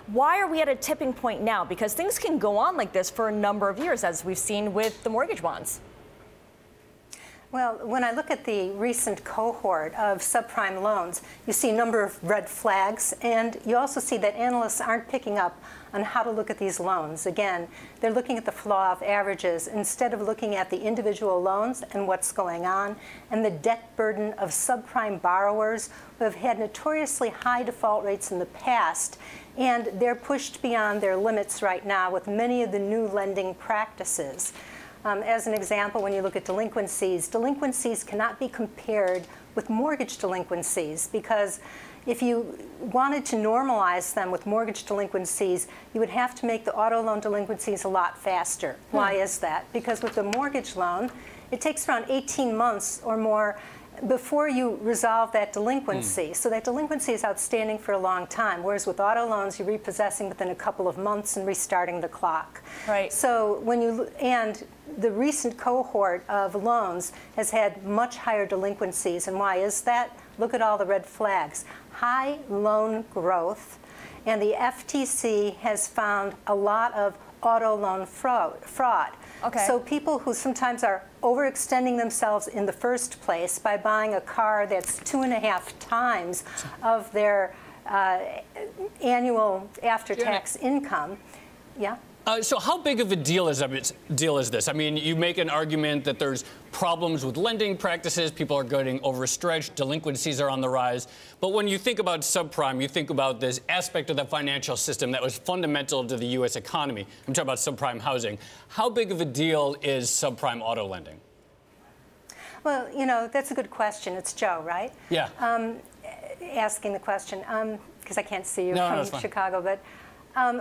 Why are we at a tipping point now? Because things can go on like this for a number of years, as we've seen with the mortgage bonds. Well, when I look at the recent cohort of subprime loans, you see a number of red flags, and you also see that analysts aren't picking up on how to look at these loans. Again, they're looking at the flaw of averages instead of looking at the individual loans and what's going on, and the debt burden of subprime borrowers who have had notoriously high default rates in the past, and they're pushed beyond their limits right now with many of the new lending practices. As an example, when you look at delinquencies, delinquencies cannot be compared with mortgage delinquencies, because if you wanted to normalize them with mortgage delinquencies, you would have to make the auto loan delinquencies a lot faster. Why is that? Because with the mortgage loan, it takes around 18 months or more before you resolve that delinquency. So that delinquency is outstanding for a long time, whereas with auto loans, you're repossessing within a couple of months and restarting the clock. Right. So when you, and the recent cohort of loans has had much higher delinquencies. And why is that? Look at all the red flags. High loan growth, and the FTC has found a lot of auto loan fraud. Okay. So people who sometimes are overextending themselves in the first place by buying a car that's 2.5 times of their annual after-tax income. Yeah. So how big of a deal is this? I mean, you make an argument that there's problems with lending practices, people are getting overstretched, delinquencies are on the rise. But when you think about subprime, you think about this aspect of the financial system that was fundamental to the U.S. economy. I'm talking about subprime housing. How big of a deal is subprime auto lending? Well, you know, that's a good question. It's Joe, right? Yeah. Asking the question, because I can't see you from Chicago, but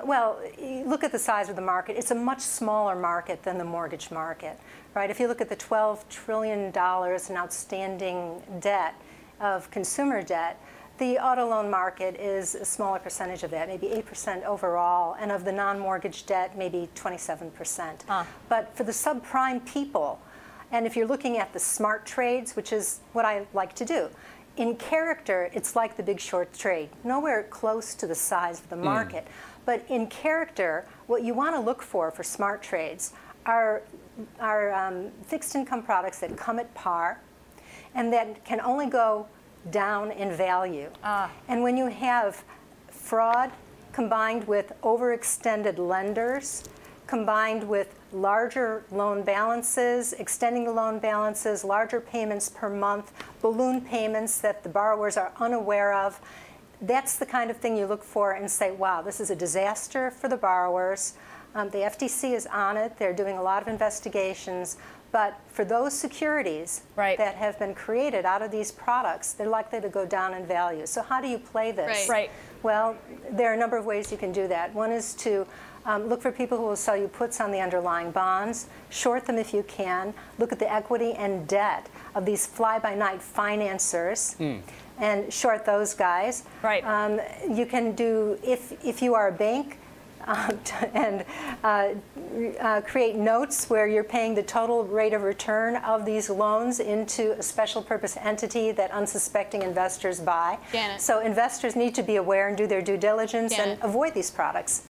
well, look at the size of the market. It's a much smaller market than the mortgage market, right? If you look at the $12 trillion in outstanding debt of consumer debt, the auto loan market is a smaller percentage of that, maybe 8% overall, and of the non-mortgage debt, maybe 27%. But for the subprime people, and if you're looking at the smart trades, which is what I like to do, in character, it's like the Big Short trade, nowhere close to the size of the market. But in character, what you want to look for smart trades are fixed income products that come at par and that can only go down in value. And when you have fraud combined with overextended lenders, combined with larger loan balances, extending the loan balances, larger payments per month, balloon payments that the borrowers are unaware of, that's the kind of thing you look for and say, wow, this is a disaster for the borrowers. The FTC is on it. They're doing a lot of investigations. But for those securities that have been created out of these products, they're likely to go down in value. So how do you play this? Well, there are a number of ways you can do that. One is to look for people who will sell you puts on the underlying bonds, short them if you can, look at the equity and debt of these fly-by-night financiers, and short those guys. You can do, if you are a bank, and create notes where you're paying the total rate of return of these loans into a special purpose entity that unsuspecting investors buy. So investors need to be aware and do their due diligence and avoid these products.